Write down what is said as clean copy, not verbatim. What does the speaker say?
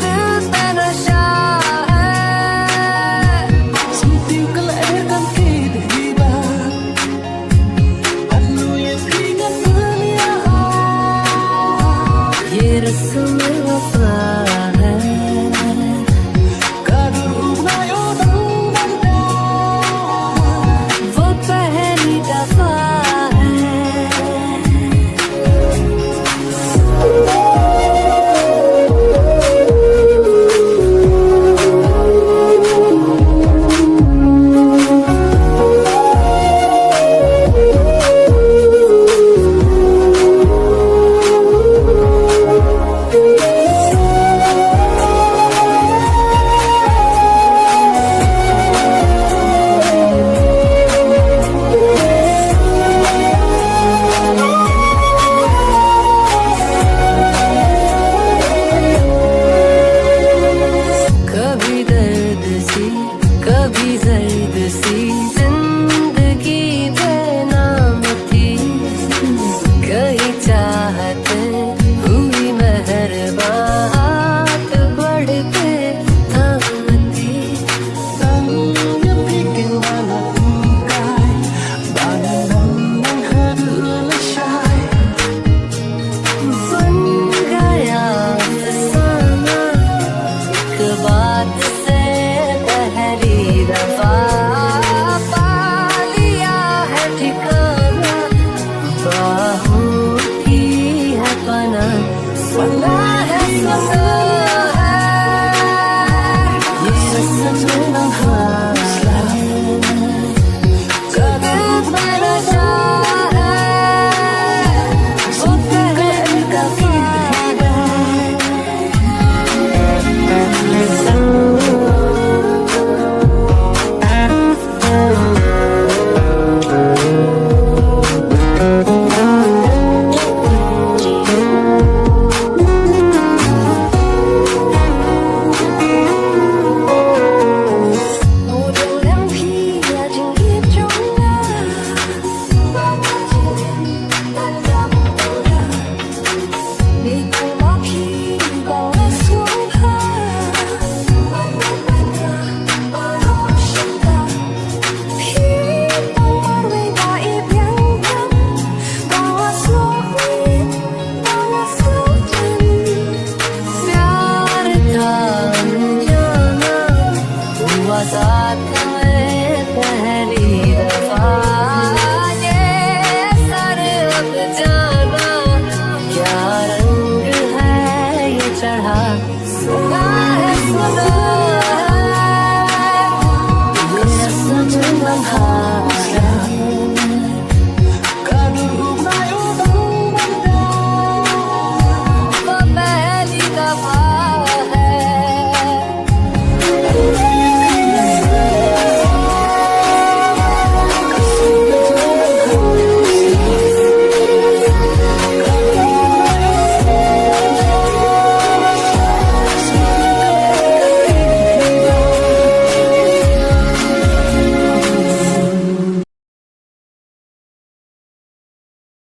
दिल पे नशा है Setinggal air kan tiba-tiba Lalu yang ringan melihat ये रस्म वफा है Kadur unayo nanda वो पहली दफा है कभी दर्द सी कभी जर्द सी जिंदगी बेनाम थी कहीं चाहते हुई मेहरबान हाथ बढ़ के थामती Yang bikin malah tungkai Bayangan menghadulashai बन गया फसाना एक बात से पहली दफा पा लिया है ठिकाना बाहों की है पना सुना है सफर